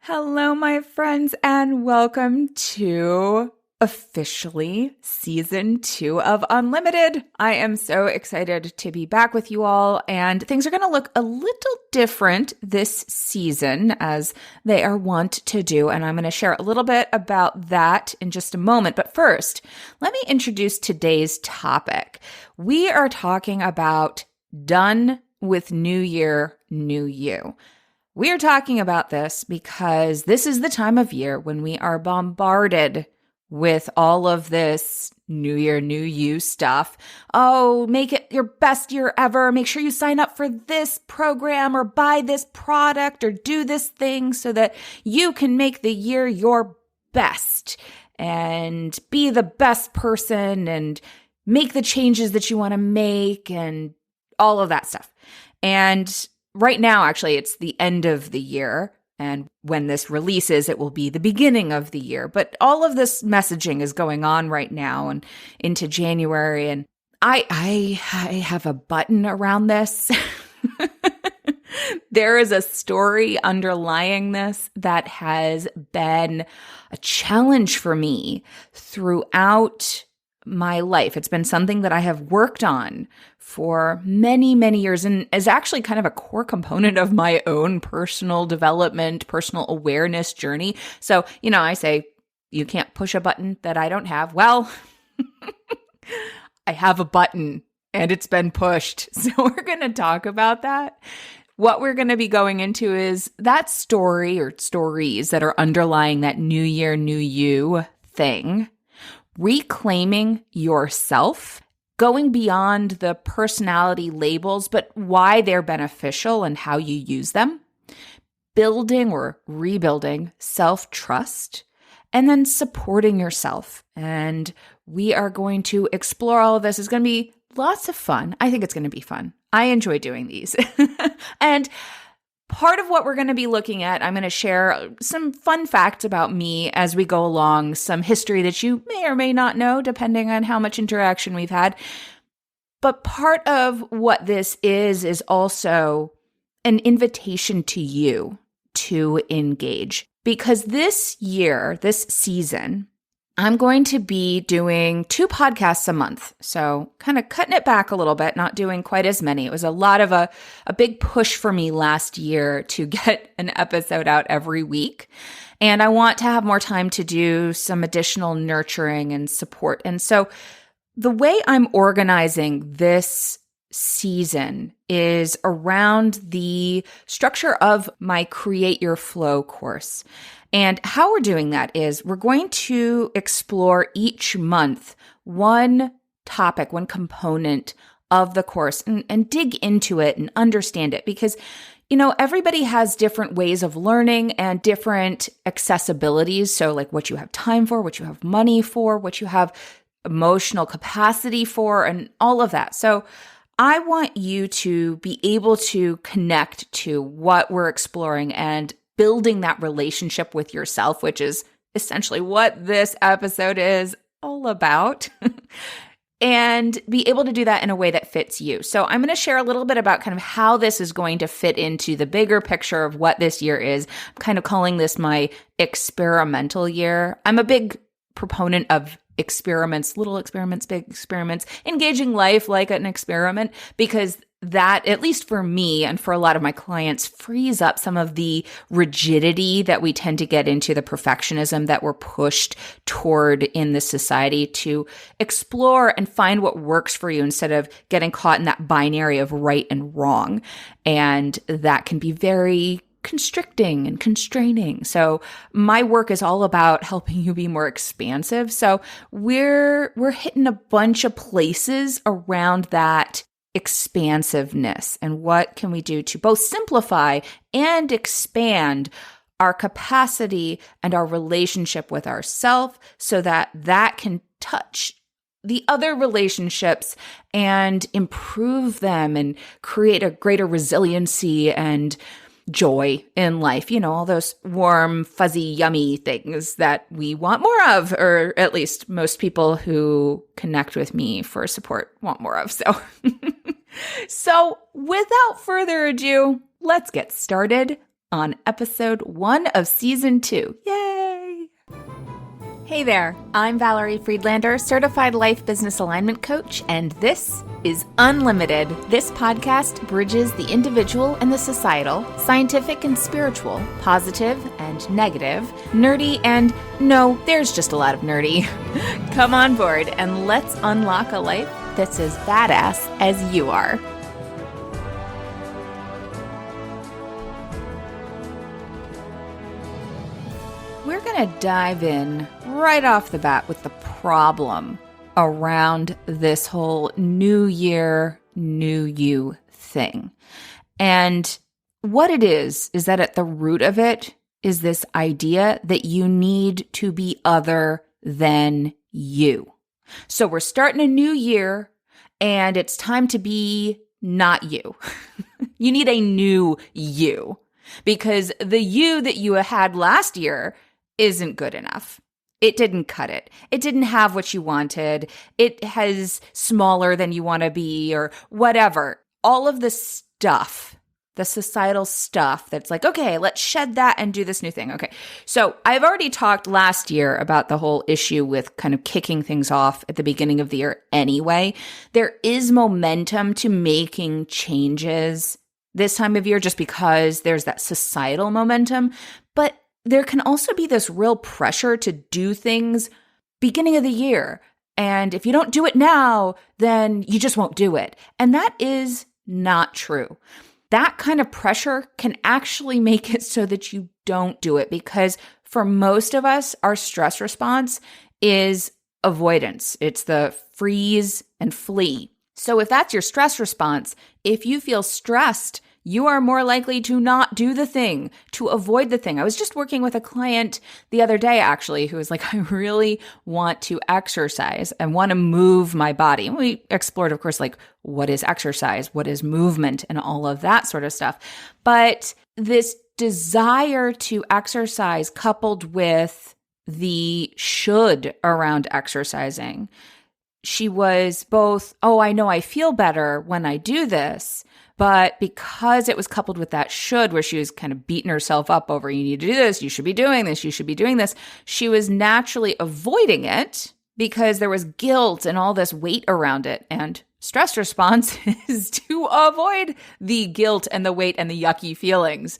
Hello, my friends, and welcome to officially season 2 of Unlimited. I am so excited to be back with you all, and things are going to look a little different this season as they are wont to do, and I'm going to share a little bit about that in just a moment. But first, let me introduce today's topic. We are talking about done with New Year, New You. We are talking about this because this is the time of year when we are bombarded with all of this New Year, New You stuff. Oh, make it your best year ever. Make sure you sign up for this program or buy this product or do this thing so that you can make the year your best and be the best person and make the changes that you want to make and all of that stuff. And right now, actually, it's the end of the year, and when this releases, it will be the beginning of the year. But all of this messaging is going on right now and into January, and I have a button around this. There is a story underlying this that has been a challenge for me throughout my life. It's been something that I have worked on for many, many years and is actually kind of a core component of my own personal development, personal awareness journey. So, I say, you can't push a button that I don't have. Well, I have a button and it's been pushed. So we're going to talk about that. What we're going to be going into is that story or stories that are underlying that New Year, New You thing. Reclaiming yourself, going beyond the personality labels, but why they're beneficial and how you use them, building or rebuilding self-trust, and then supporting yourself. And we are going to explore all of this. It's going to be lots of fun. I think it's going to be fun. I enjoy doing these. And part of what we're going to be looking at, I'm going to share some fun facts about me as we go along, some history that you may or may not know, depending on how much interaction we've had. But part of what this is also an invitation to you to engage. Because this year, this season, I'm going to be doing 2 podcasts a month. So kind of cutting it back a little bit, not doing quite as many. It was a lot of a big push for me last year to get an episode out every week. And I want to have more time to do some additional nurturing and support. And so the way I'm organizing this season is around the structure of my Create Your Flow course. And how we're doing that is we're going to explore each month one topic, one component of the course and dig into it and understand it because, everybody has different ways of learning and different accessibilities. So like what you have time for, what you have money for, what you have emotional capacity for, and all of that. So I want you to be able to connect to what we're exploring and building that relationship with yourself, which is essentially what this episode is all about, and be able to do that in a way that fits you. So I'm going to share a little bit about kind of how this is going to fit into the bigger picture of what this year is. I'm kind of calling this my experimental year. I'm a big proponent of experiments, little experiments, big experiments, engaging life like an experiment, because that, at least for me and for a lot of my clients, frees up some of the rigidity that we tend to get into, the perfectionism that we're pushed toward in this society, to explore and find what works for you instead of getting caught in that binary of right and wrong. And that can be very constricting and constraining. So my work is all about helping you be more expansive. So we're hitting a bunch of places around that expansiveness and what can we do to both simplify and expand our capacity and our relationship with ourselves so that that can touch the other relationships and improve them and create a greater resiliency and joy in life, all those warm, fuzzy, yummy things that we want more of, or at least most people who connect with me for support want more of. So without further ado, let's get started on episode 1 of season 2. Yay! Hey there, I'm Valerie Friedlander, certified life business alignment coach, and this is Unlimited. This podcast bridges the individual and the societal, scientific and spiritual, positive and negative, nerdy and no, there's just a lot of nerdy. Come on board and let's unlock a life that's as badass as you are. We're going to dive in right off the bat with the problem around this whole new year, new you thing. And what it is that at the root of it is this idea that you need to be other than you. So we're starting a new year and it's time to be not you. You need a new you because the you that you had last year isn't good enough. It didn't cut it. It didn't have what you wanted. It has smaller than you want to be or whatever. All of the stuff, the societal stuff that's like, okay, let's shed that and do this new thing. Okay. So I've already talked last year about the whole issue with kind of kicking things off at the beginning of the year anyway. There is momentum to making changes this time of year just because there's that societal momentum. But there can also be this real pressure to do things beginning of the year. And if you don't do it now, then you just won't do it. And that is not true. That kind of pressure can actually make it so that you don't do it because for most of us, our stress response is avoidance. It's the freeze and flee. So if that's your stress response, if you feel stressed, you are more likely to not do the thing, to avoid the thing. I was just working with a client the other day, actually, who was like, I really want to exercise. I want to move my body. And we explored, of course, like what is exercise? What is movement? And all of that sort of stuff. But this desire to exercise coupled with the should around exercising, she was both, oh, I know I feel better when I do this. But because it was coupled with that should, where she was kind of beating herself up over, you need to do this, you should be doing this, you should be doing this, she was naturally avoiding it because there was guilt and all this weight around it. And stress response is to avoid the guilt and the weight and the yucky feelings.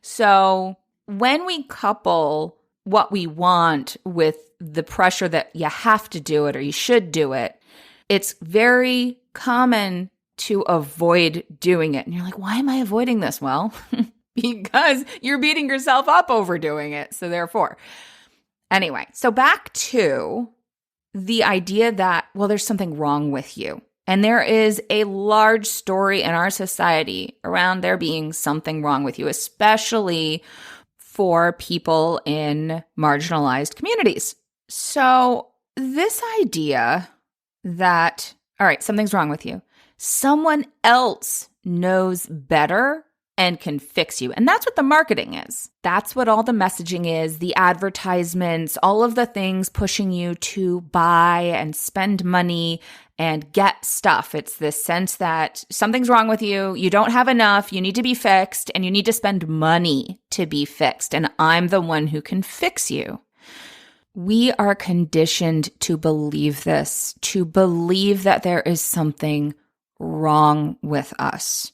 So when we couple what we want with the pressure that you have to do it or you should do it, it's very common to avoid doing it. And you're like, why am I avoiding this? Well, because you're beating yourself up over doing it. So therefore, anyway, so back to the idea that, well, there's something wrong with you. And there is a large story in our society around there being something wrong with you, especially for people in marginalized communities. So this idea that, all right, something's wrong with you. Someone else knows better and can fix you. And that's what the marketing is. That's what all the messaging is, the advertisements, all of the things pushing you to buy and spend money and get stuff. It's this sense that something's wrong with you, you don't have enough, you need to be fixed, and you need to spend money to be fixed. And I'm the one who can fix you. We are conditioned to believe this, to believe that there is something wrong with us.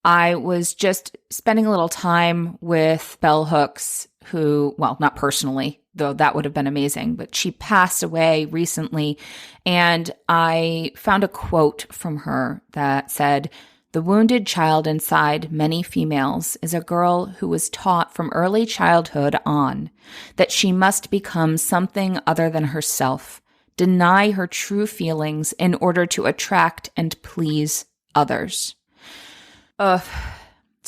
I was just spending a little time with Bell Hooks, who, well, not personally, though that would have been amazing, but she passed away recently. And I found a quote from her that said, "The wounded child inside many females is a girl who was taught from early childhood on that she must become something other than herself, deny her true feelings in order to attract and please others." So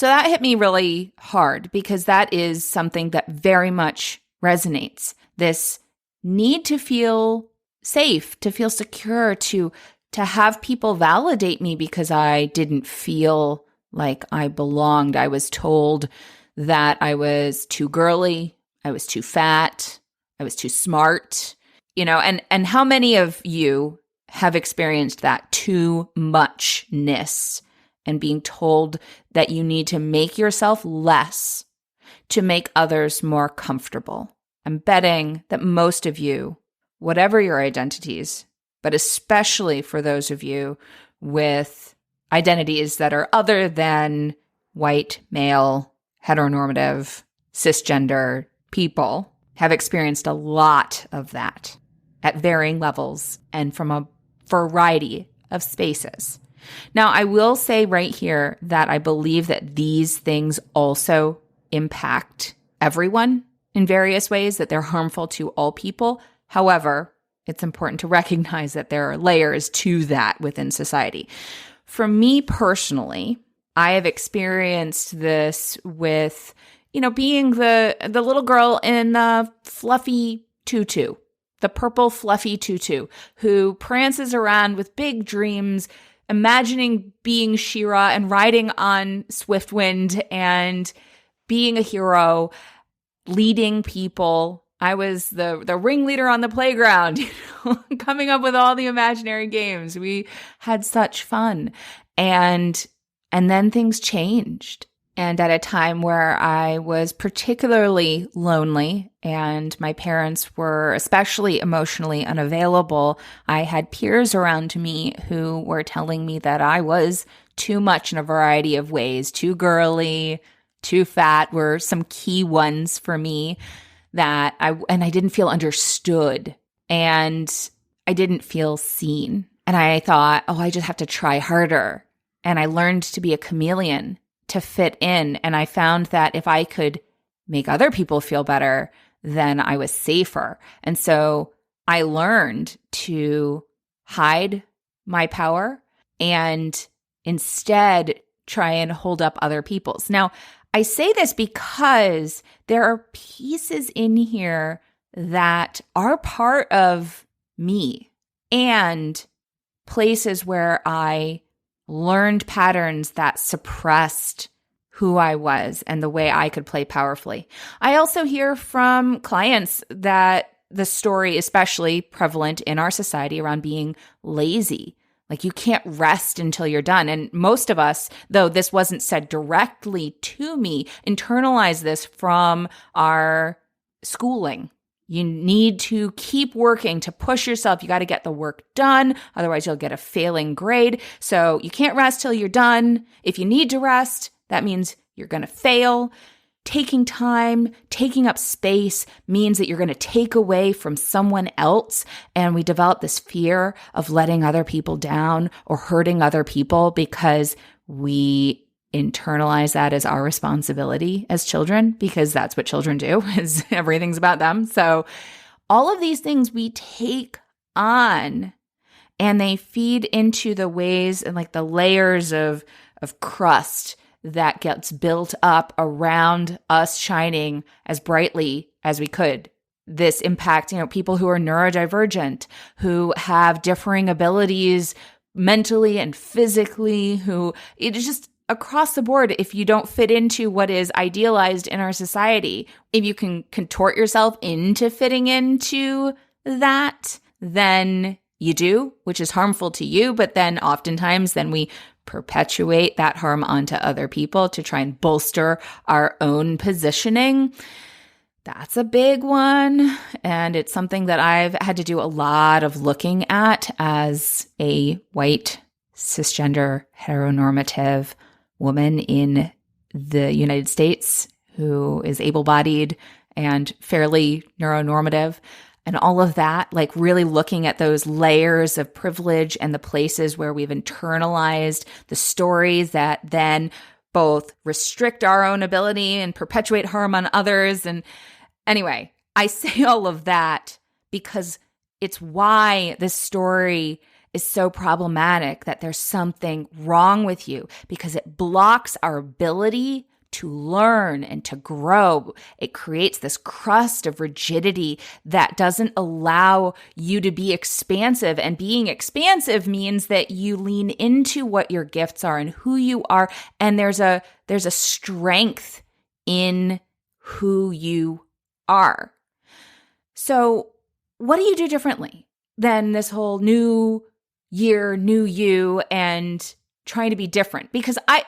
that hit me really hard because that is something that very much resonates. This need to feel safe, to feel secure, to have people validate me because I didn't feel like I belonged. I was told that I was too girly, I was too fat, I was too smart, and how many of you have experienced that too muchness and being told that you need to make yourself less to make others more comfortable. I'm betting that most of you, whatever your identities, but especially for those of you with identities that are other than white, male, heteronormative, cisgender people, have experienced a lot of that at varying levels and from a variety of spaces. Now, I will say right here that I believe that these things also impact everyone in various ways, that they're harmful to all people. However, it's important to recognize that there are layers to that within society. For me personally, I have experienced this with, being the little girl in the fluffy tutu, the purple fluffy tutu, who prances around with big dreams, imagining being She-Ra and riding on Swiftwind and being a hero, leading people. I was the ringleader on the playground, coming up with all the imaginary games. We had such fun. And then things changed. And at a time where I was particularly lonely and my parents were especially emotionally unavailable, I had peers around me who were telling me that I was too much in a variety of ways. Too girly, too fat were some key ones for me. That I didn't feel understood and I didn't feel seen. And I thought, I just have to try harder. And I learned to be a chameleon, to fit in. And I found that if I could make other people feel better, then I was safer. And so I learned to hide my power and instead try and hold up other people's. Now, I say this because there are pieces in here that are part of me and places where I learned patterns that suppressed who I was and the way I could play powerfully. I also hear from clients that the story, especially prevalent in our society, around being lazy. Like you can't rest until you're done. And most of us, though this wasn't said directly to me, internalize this from our schooling. You need to keep working to push yourself. You got to get the work done. Otherwise, you'll get a failing grade. So you can't rest till you're done. If you need to rest, that means you're going to fail. Taking time, taking up space means that you're going to take away from someone else. And we develop this fear of letting other people down or hurting other people because we internalize that as our responsibility as children, because that's what children do, is everything's about them. So all of these things we take on and they feed into the ways and like the layers of crust that gets built up around us shining as brightly as we could. This impact, people who are neurodivergent, who have differing abilities mentally and physically, who it is just across the board. If you don't fit into what is idealized in our society, if you can contort yourself into fitting into that, then you do, which is harmful to you. But then oftentimes then we perpetuate that harm onto other people to try and bolster our own positioning. That's a big one. And it's something that I've had to do a lot of looking at as a white, cisgender, heteronormative woman in the United States who is able-bodied and fairly neuronormative. And all of that, like really looking at those layers of privilege and the places where we've internalized the stories that then both restrict our own ability and perpetuate harm on others. And anyway, I say all of that because it's why this story is so problematic, that there's something wrong with you, because it blocks our ability to learn and to grow. It creates this crust of rigidity that doesn't allow you to be expansive. And being expansive means that you lean into what your gifts are and who you are. And there's a strength in who you are. So what do you do differently than this whole new year, new you, and trying to be different, because I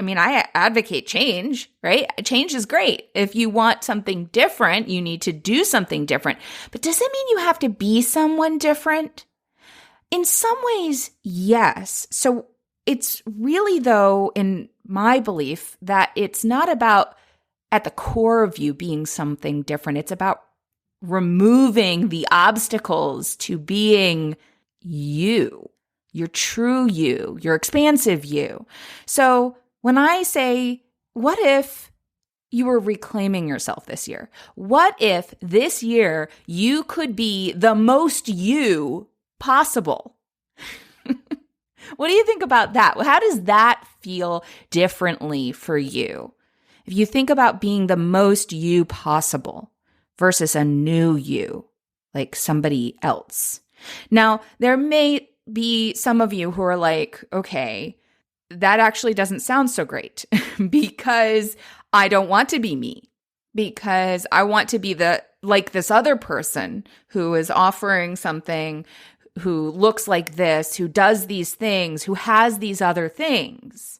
advocate change, right? Change is great. If you want something different, you need to do something different. But does it mean you have to be someone different? In some ways, yes. So it's really, though, in my belief, that it's not about at the core of you being something different. It's about removing the obstacles to being you, your true you, your expansive you. So when I say, what if you were reclaiming yourself this year? What if this year you could be the most you possible? What do you think about that? How does that feel differently for you? If you think about being the most you possible versus a new you, like somebody else. Now, there may be some of you who are like, okay, that actually doesn't sound so great because I don't want to be me, because I want to be like this other person who is offering something, who looks like this, who does these things, who has these other things.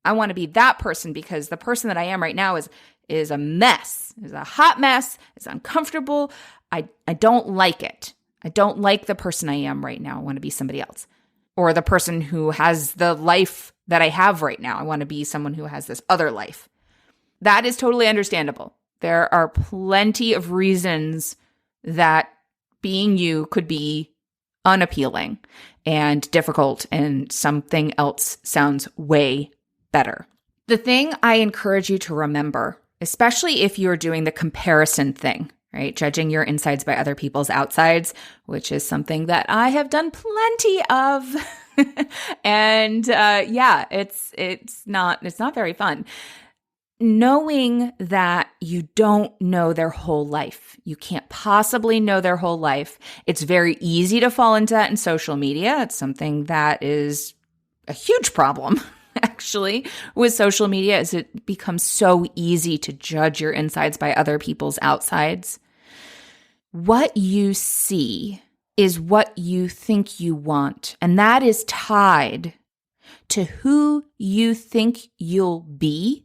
I want to be that person because the person that I am right now is a mess, is a hot mess, is uncomfortable. I don't like it. I don't like the person I am right now. I want to be somebody else. Or the person who has the life that I have right now. I want to be someone who has this other life. That is totally understandable. There are plenty of reasons that being you could be unappealing and difficult, and something else sounds way better. The thing I encourage you to remember, especially if you're doing the comparison thing, right? Judging your insides by other people's outsides, which is something that I have done plenty of. And it's not very fun. Knowing that you don't know their whole life. You can't possibly know their whole life. It's very easy to fall into that in social media. It's something that is a huge problem, actually, with social media, is it becomes so easy to judge your insides by other people's outsides. What you see is what you think you want, and that is tied to who you think you'll be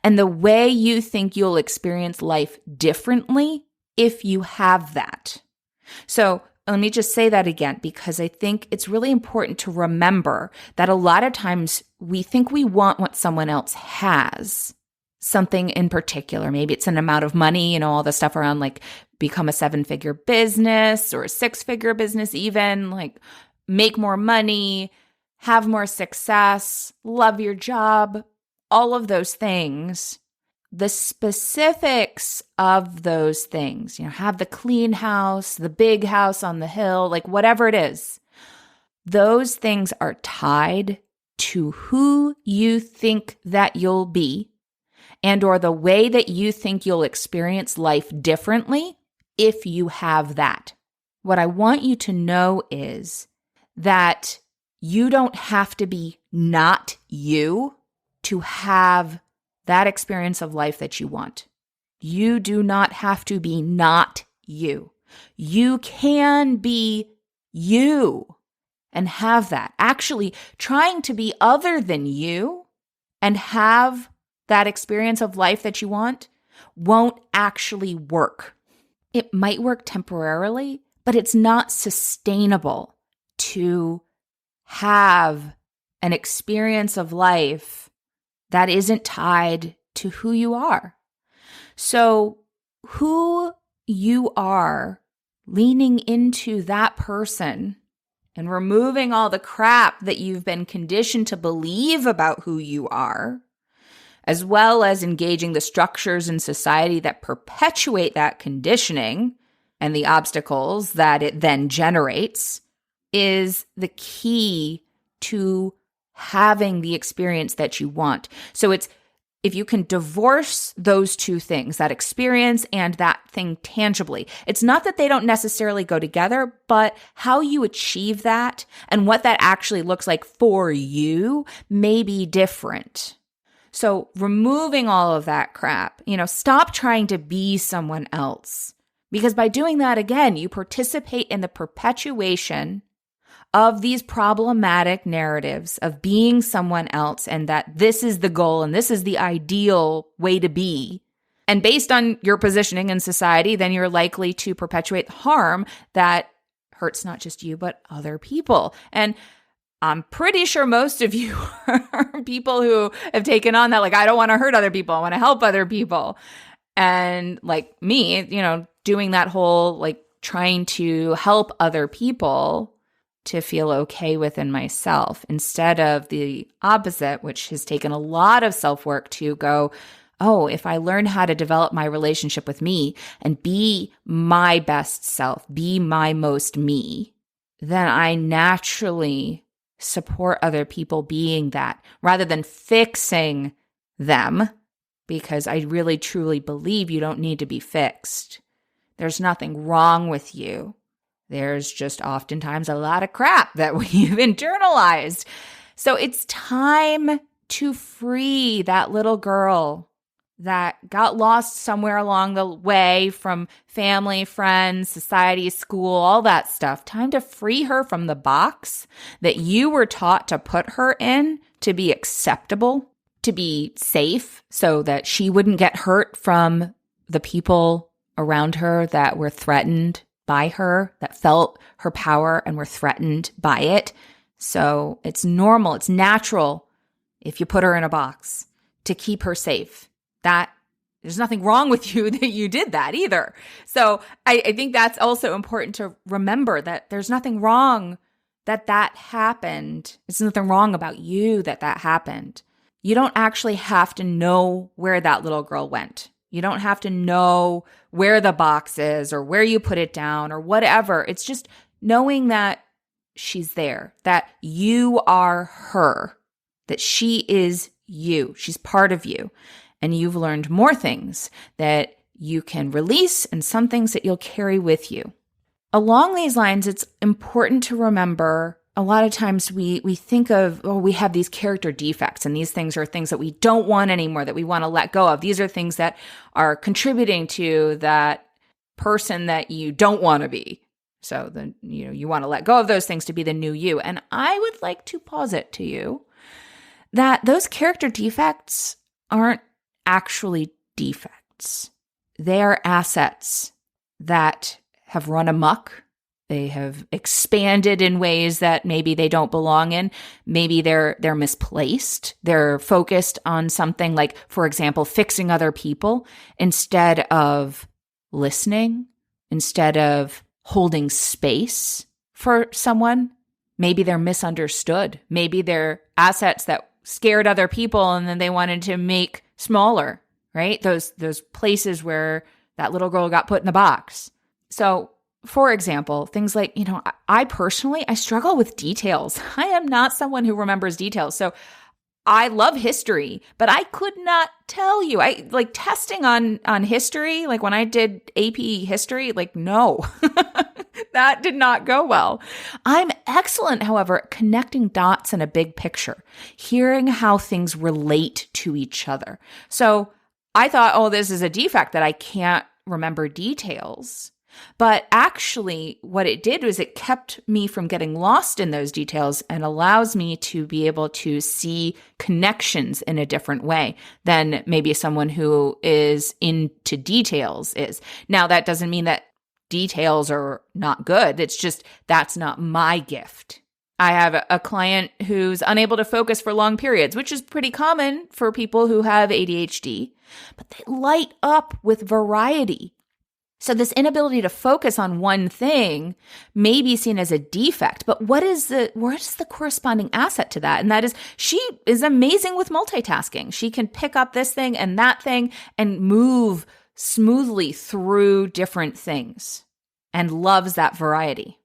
and the way you think you'll experience life differently if you have that. So let me just say that again, because I think it's really important to remember that a lot of times we think we want what someone else has, something in particular. Maybe it's an amount of money, all the stuff around like become a 7-figure business or a 6-figure business even, like make more money, have more success, love your job, all of those things. The specifics of those things, have the clean house, the big house on the hill, like whatever it is, those things are tied to who you think that you'll be and or the way that you think you'll experience life differently if you have that. What I want you to know is that you don't have to be not you to have that experience of life that you want. You do not have to be not you. You can be you and have that. Actually, trying to be other than you and have that experience of life that you want won't actually work. It might work temporarily, but it's not sustainable to have an experience of life that isn't tied to who you are. So who you are, leaning into that person and removing all the crap that you've been conditioned to believe about who you are, as well as engaging the structures in society that perpetuate that conditioning and the obstacles that it then generates, is the key to having the experience that you want. So it's, if you can divorce those two things, that experience and that thing tangibly, it's not that they don't necessarily go together, but how you achieve that and what that actually looks like for you may be different. So removing all of that crap, stop trying to be someone else, because by doing that, again, you participate in the perpetuation of these problematic narratives of being someone else and that this is the goal and this is the ideal way to be. And based on your positioning in society, then you're likely to perpetuate harm that hurts not just you, but other people. And I'm pretty sure most of you are people who have taken on that, like, I don't want to hurt other people. I want to help other people. And like me, doing that whole, like, trying to help other people to feel okay within myself instead of the opposite, which has taken a lot of self-work to go, oh, if I learn how to develop my relationship with me and be my best self, be my most me, then I naturally support other people being that rather than fixing them, because I really truly believe you don't need to be fixed. There's nothing wrong with you. There's just oftentimes a lot of crap that we've internalized. So it's time to free that little girl that got lost somewhere along the way from family, friends, society, school, all that stuff. Time to free her from the box that you were taught to put her in to be acceptable, to be safe, so that she wouldn't get hurt from the people around her that were threatened by her, that felt her power and were threatened by it. So it's normal, it's natural if you put her in a box to keep her safe. That there's nothing wrong with you that you did that either. So I think that's also important to remember, that there's nothing wrong that happened. There's nothing wrong about you that happened. You don't actually have to know where that little girl went. You don't have to know where the box is or where you put it down or whatever. It's just knowing that she's there, that you are her, that she is you. She's part of you. And you've learned more things that you can release and some things that you'll carry with you. Along these lines, it's important to remember a lot of times we think of, oh, we have these character defects and these things are things that we don't want anymore, that we want to let go of. These are things that are contributing to that person that you don't want to be. So then, you want to let go of those things to be the new you. And I would like to posit to you that those character defects aren't actually defects. They are assets that have run amok. They have expanded in ways that maybe they don't belong in. Maybe they're misplaced. They're focused on something like, for example, fixing other people instead of listening, instead of holding space for someone. Maybe they're misunderstood. Maybe they're assets that scared other people and then they wanted to make smaller, right? Those places where that little girl got put in the box. So, for example, things like, I personally struggle with details. I am not someone who remembers details. So I love history, but I could not tell you. I like testing on history, like when I did AP history, like, no, that did not go well. I'm excellent, however, at connecting dots in a big picture, hearing how things relate to each other. So I thought, oh, this is a defect that I can't remember details. But actually, what it did was it kept me from getting lost in those details and allows me to be able to see connections in a different way than maybe someone who is into details is. Now, that doesn't mean that details are not good. It's just that's not my gift. I have a client who's unable to focus for long periods, which is pretty common for people who have ADHD, but they light up with variety. So this inability to focus on one thing may be seen as a defect, but what is the corresponding asset to that? And that is, she is amazing with multitasking. She can pick up this thing and that thing and move smoothly through different things and loves that variety.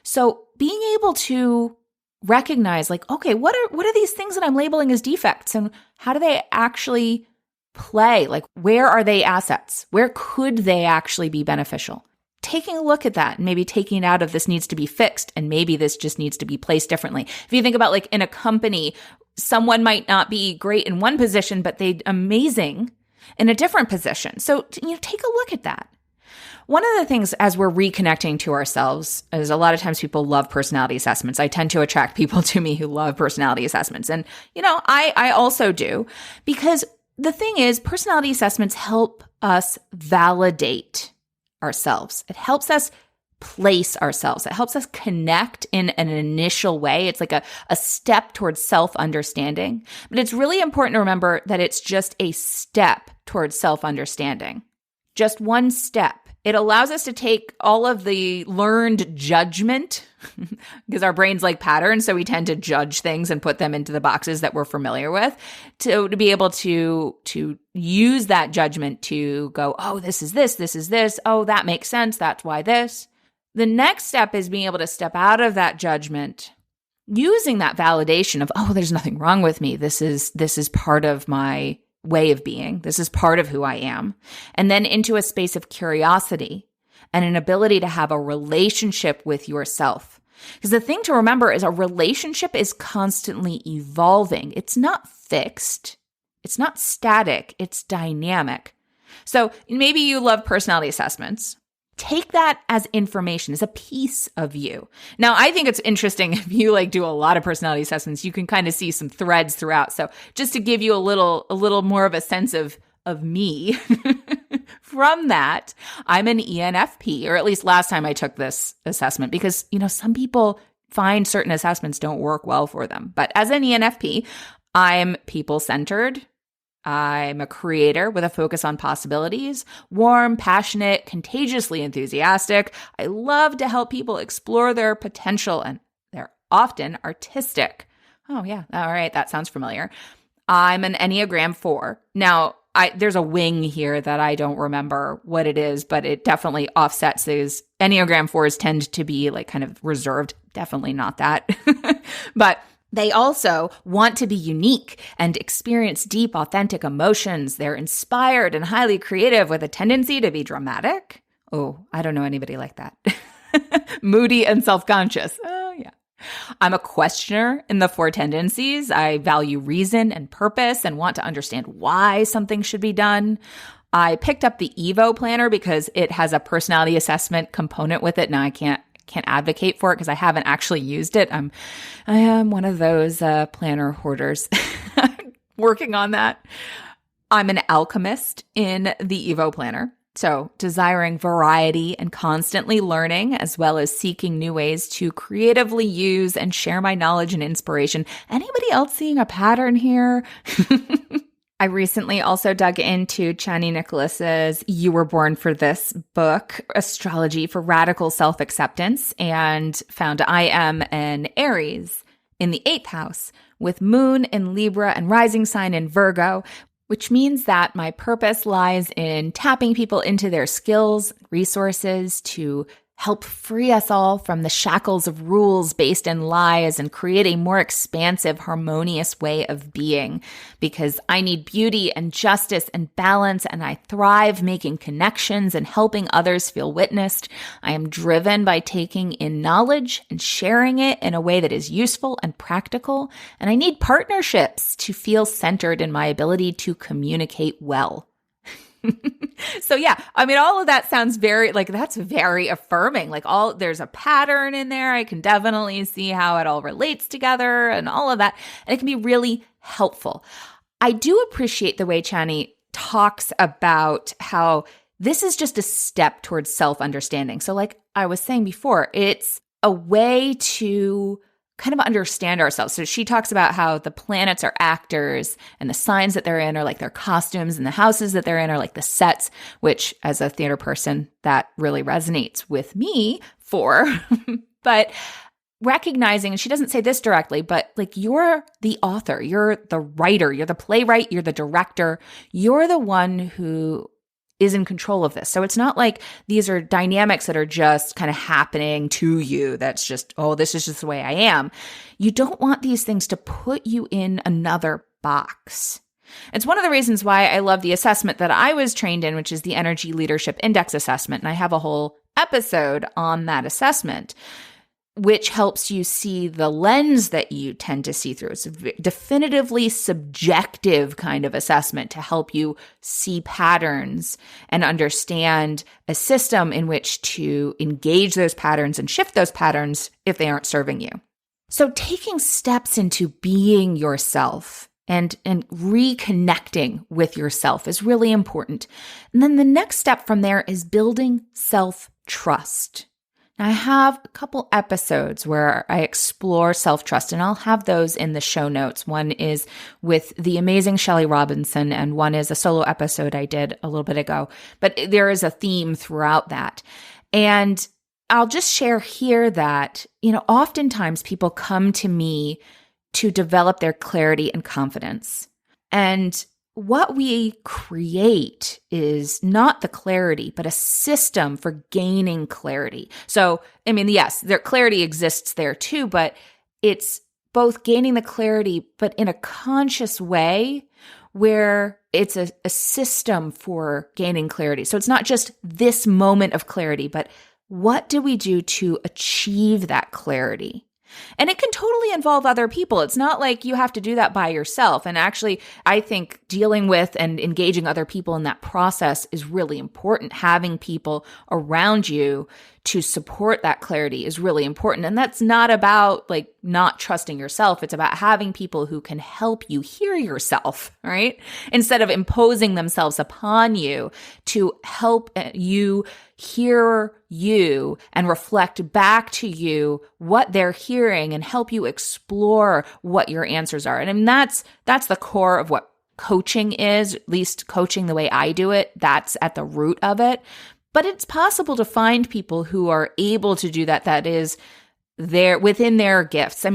So being able to recognize, like, okay, what are these things that I'm labeling as defects and how do they actually play? Like, where are they assets? Where could they actually be beneficial? Taking a look at that and maybe taking it out of this needs to be fixed and maybe this just needs to be placed differently. If you think about like in a company, someone might not be great in one position, but they're amazing in a different position. So, take a look at that. One of the things as we're reconnecting to ourselves is a lot of times people love personality assessments. I tend to attract people to me who love personality assessments. And, I also do, because the thing is, personality assessments help us validate ourselves. It helps us place ourselves. It helps us connect in an initial way. It's like a step towards self-understanding. But it's really important to remember that it's just a step towards self-understanding. Just one step. It allows us to take all of the learned judgment, because our brains like patterns, so we tend to judge things and put them into the boxes that we're familiar with, to be able to use that judgment to go, oh, this is this, oh, that makes sense, that's why this. The next step is being able to step out of that judgment, using that validation of, oh, there's nothing wrong with me. This is part of my way of being. This is part of who I am. And then into a space of curiosity and an ability to have a relationship with yourself. Because the thing to remember is a relationship is constantly evolving. It's not fixed. It's not static. It's dynamic. So maybe you love personality assessments. Take that as information, as a piece of you. Now, I think it's interesting if you do a lot of personality assessments, you can kind of see some threads throughout. So just to give you a little more of a sense of me from that, I'm an ENFP, or at least last time I took this assessment, because, some people find certain assessments don't work well for them. But as an ENFP, I'm people-centered. I'm a creator with a focus on possibilities, warm, passionate, contagiously enthusiastic. I love to help people explore their potential, and they're often artistic. Oh, yeah. All right. That sounds familiar. I'm an Enneagram 4. Now, there's a wing here that I don't remember what it is, but it definitely offsets those. Enneagram 4s tend to be kind of reserved. Definitely not that. But they also want to be unique and experience deep, authentic emotions. They're inspired and highly creative with a tendency to be dramatic. Oh, I don't know anybody like that. Moody and self-conscious. Oh, yeah. I'm a questioner in the 4 tendencies. I value reason and purpose and want to understand why something should be done. I picked up the Evo planner because it has a personality assessment component with it. Now, I can't advocate for it because I haven't actually used it. I am one of those planner hoarders working on that. I'm an alchemist in the Evo planner. So desiring variety and constantly learning, as well as seeking new ways to creatively use and share my knowledge and inspiration. Anybody else seeing a pattern here? I recently also dug into Chani Nicholas's You Were Born for This book, Astrology for Radical Self-Acceptance, and found I am an Aries in the 8th house with Moon in Libra and rising sign in Virgo, which means that my purpose lies in tapping people into their skills, resources to help free us all from the shackles of rules based in lies and create a more expansive, harmonious way of being. Because I need beauty and justice and balance, and I thrive making connections and helping others feel witnessed. I am driven by taking in knowledge and sharing it in a way that is useful and practical. And I need partnerships to feel centered in my ability to communicate well. So yeah, all of that sounds very, that's very affirming. There's a pattern in there. I can definitely see how it all relates together and all of that. And it can be really helpful. I do appreciate the way Chani talks about how this is just a step towards self-understanding. So like I was saying before, it's a way to kind of understand ourselves. So she talks about how the planets are actors and the signs that they're in are like their costumes, and the houses that they're in are like the sets, which as a theater person, that really resonates with me but recognizing, and she doesn't say this directly, but you're the author, you're the writer, you're the playwright, you're the director, you're the one who is in control of this. So it's not like these are dynamics that are just kind of happening to you. That's just, oh, this is just the way I am. You don't want these things to put you in another box. It's one of the reasons why I love the assessment that I was trained in, which is the Energy Leadership Index assessment. And I have a whole episode on that assessment. which helps you see the lens that you tend to see through. It's a definitively subjective kind of assessment to help you see patterns and understand a system in which to engage those patterns and shift those patterns if they aren't serving you. So taking steps into being yourself and reconnecting with yourself is really important. And then the next step from there is building self-trust. Now, I have a couple episodes where I explore self-trust, and I'll have those in the show notes. One is with the amazing Shelley Robinson, and one is a solo episode I did a little bit ago. But there is a theme throughout that. And I'll just share here that, oftentimes people come to me to develop their clarity and confidence. And what we create is not the clarity, but a system for gaining clarity. So, yes, their clarity exists there too, but it's both gaining the clarity, but in a conscious way where it's a system for gaining clarity. So it's not just this moment of clarity, but what do we do to achieve that clarity? And it can totally involve other people. It's not like you have to do that by yourself. And actually, I think dealing with and engaging other people in that process is really important. Having people around you to support that clarity is really important. And that's not about not trusting yourself. It's about having people who can help you hear yourself, right? Instead of imposing themselves upon you to help you hear you and reflect back to you what they're hearing and help you explore what your answers are. And that's the core of what coaching is, at least coaching the way I do it. That's at the root of it. But it's possible to find people who are able to do that. That is within their gifts.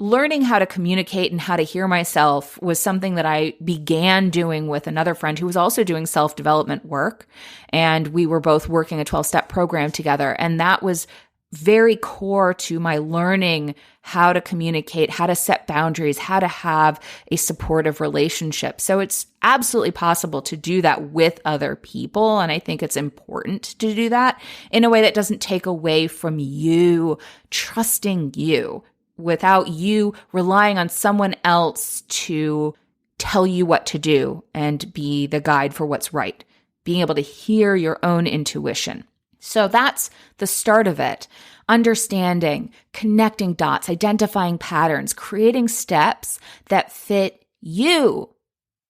Learning how to communicate and how to hear myself was something that I began doing with another friend who was also doing self-development work. And we were both working a 12-step program together. And that was very core to my learning how to communicate, how to set boundaries, how to have a supportive relationship. So it's absolutely possible to do that with other people. And I think it's important to do that in a way that doesn't take away from you trusting you, without you relying on someone else to tell you what to do and be the guide for what's right, being able to hear your own intuition. So that's the start of it. Understanding, connecting dots, identifying patterns, creating steps that fit you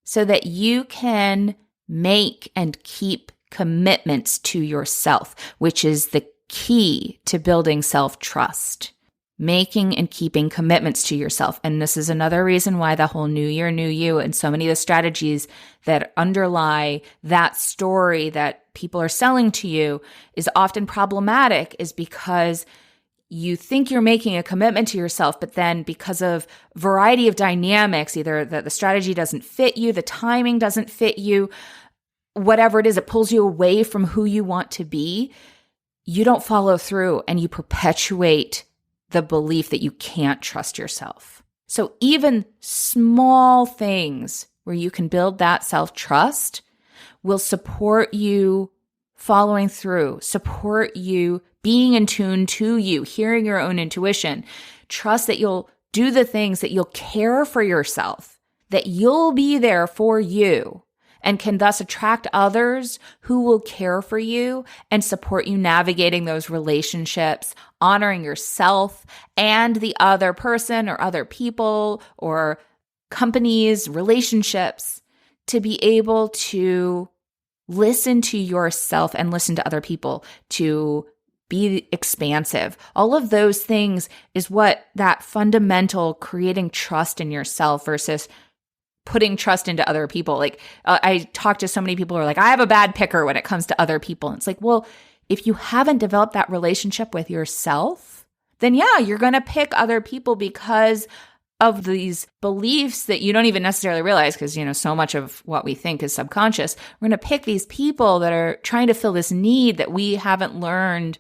so that you can make and keep commitments to yourself, which is the key to building self-trust. Making and keeping commitments to yourself. And this is another reason why the whole new year, new you, and so many of the strategies that underlie that story that people are selling to you is often problematic, is because you think you're making a commitment to yourself, but then because of a variety of dynamics, either that the strategy doesn't fit you, the timing doesn't fit you, whatever it is, it pulls you away from who you want to be, you don't follow through and you perpetuate the belief that you can't trust yourself. So even small things where you can build that self-trust will support you following through, support you being in tune to you, hearing your own intuition. Trust that you'll do the things, that you'll care for yourself, that you'll be there for you, and can thus attract others who will care for you and support you navigating those relationships, honoring yourself and the other person or other people or companies, relationships, to be able to listen to yourself and listen to other people, to be expansive. All of those things is what that fundamental creating trust in yourself versus putting trust into other people. I talk to so many people who are like, I have a bad picker when it comes to other people. And it's like, well, if you haven't developed that relationship with yourself, then yeah, you're going to pick other people because of these beliefs that you don't even necessarily realize, because, so much of what we think is subconscious. We're going to pick these people that are trying to fill this need that we haven't learned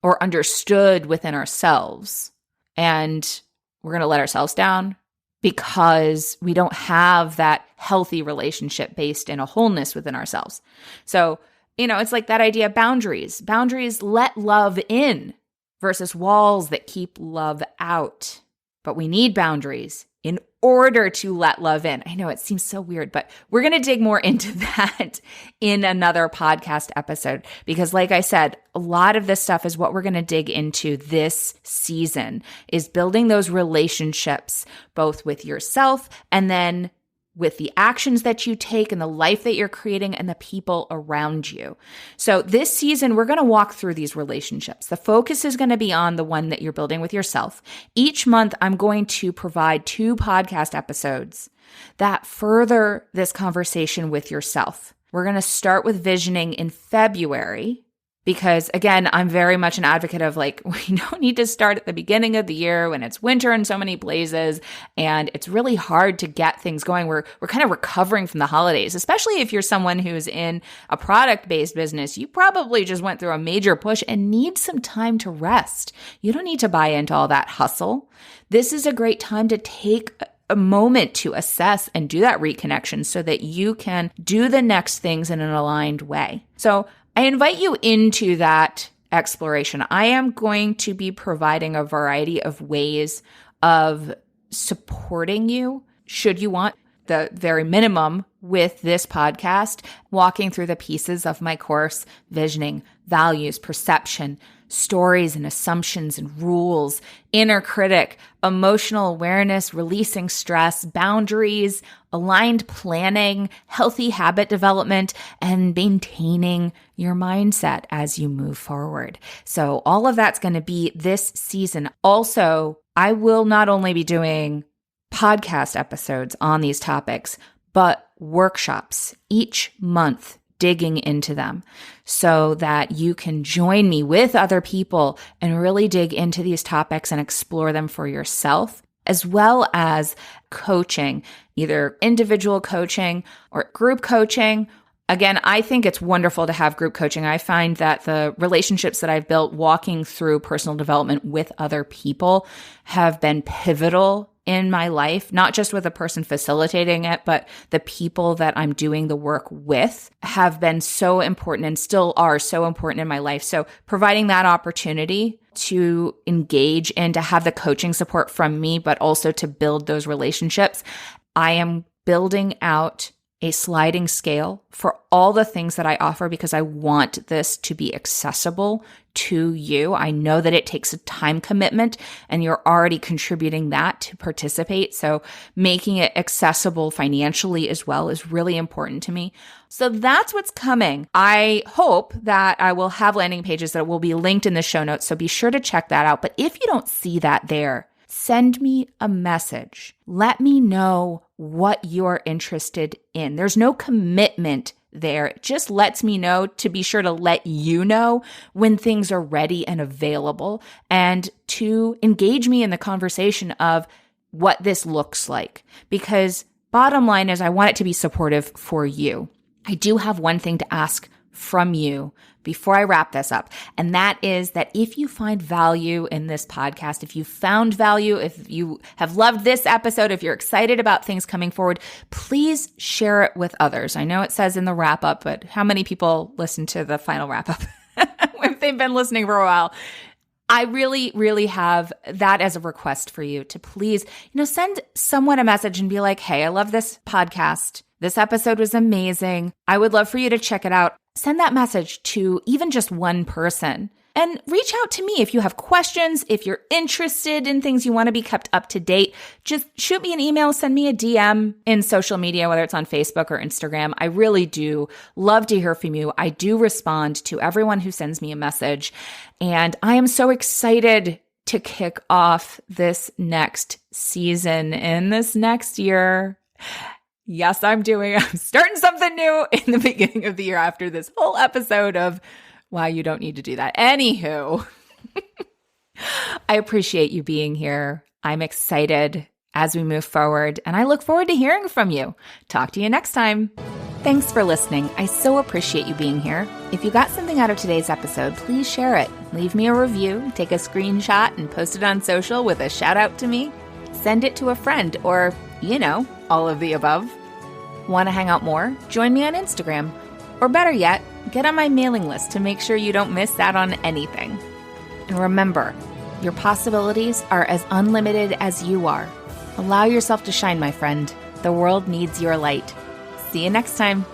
or understood within ourselves. And we're going to let ourselves down because we don't have that healthy relationship based in a wholeness within ourselves. So, it's like that idea of boundaries. Boundaries let love in. versus walls that keep love out. But we need boundaries in order to let love in. I know it seems so weird, but we're going to dig more into that in another podcast episode because like I said, a lot of this stuff is what we're going to dig into this season is building those relationships both with yourself and then with the actions that you take and the life that you're creating and the people around you. So this season, we're going to walk through these relationships. The focus is going to be on the one that you're building with yourself. Each month, I'm going to provide 2 podcast episodes that further this conversation with yourself. We're going to start with visioning in February. Because again, I'm very much an advocate of like, we don't need to start at the beginning of the year when it's winter in so many places and it's really hard to get things going. We're kind of recovering from the holidays, especially if you're someone who's in a product-based business. You probably just went through a major push and need some time to rest. You don't need to buy into all that hustle. This is a great time to take a moment to assess and do that reconnection so that you can do the next things in an aligned way. So I invite you into that exploration. I am going to be providing a variety of ways of supporting you, should you want the very minimum with this podcast, walking through the pieces of my course, visioning, values, perception, stories and assumptions and rules, inner critic, emotional awareness, releasing stress, boundaries, aligned planning, healthy habit development, and maintaining your mindset as you move forward. So all of that's going to be this season. Also, I will not only be doing podcast episodes on these topics, but workshops each month, digging into them so that you can join me with other people and really dig into these topics and explore them for yourself, as well as coaching, either individual coaching or group coaching. Again, I think it's wonderful to have group coaching. I find that the relationships that I've built walking through personal development with other people have been pivotal in my life, not just with the person facilitating it, but the people that I'm doing the work with have been so important and still are so important in my life. So providing that opportunity to engage and to have the coaching support from me, but also to build those relationships, I am building out a sliding scale for all the things that I offer because I want this to be accessible to you. I know that it takes a time commitment and you're already contributing that to participate. So making it accessible financially as well is really important to me. So that's what's coming. I hope that I will have landing pages that will be linked in the show notes. So be sure to check that out. But if you don't see that there, send me a message. Let me know what you're interested in. There's no commitment there. It just lets me know to be sure to let you know when things are ready and available and to engage me in the conversation of what this looks like. Because bottom line is I want it to be supportive for you. I do have one thing to ask from you before I wrap this up. And that is that if you find value in this podcast, if you found value, if you have loved this episode, if you're excited about things coming forward, please share it with others. I know it says in the wrap up, but how many people listen to the final wrap up if they've been listening for a while? I really, really have that as a request for you to please, send someone a message and be like, hey, I love this podcast. This episode was amazing. I would love for you to check it out. Send that message to even just one person and reach out to me if you have questions, if you're interested in things you want to be kept up to date. Just shoot me an email, send me a DM in social media, whether it's on Facebook or Instagram. I really do love to hear from you. I do respond to everyone who sends me a message, and I am so excited to kick off this next season in this next year. Yes, I'm starting something new in the beginning of the year after this whole episode of why you don't need to do that. Anywho, I appreciate you being here. I'm excited as we move forward, and I look forward to hearing from you. Talk to you next time. Thanks for listening. I so appreciate you being here. If you got something out of today's episode, please share it. Leave me a review, take a screenshot, and post it on social with a shout out to me. Send it to a friend or, all of the above. Want to hang out more? Join me on Instagram. Or better yet, get on my mailing list to make sure you don't miss out on anything. And remember, your possibilities are as unlimited as you are. Allow yourself to shine, my friend. The world needs your light. See you next time.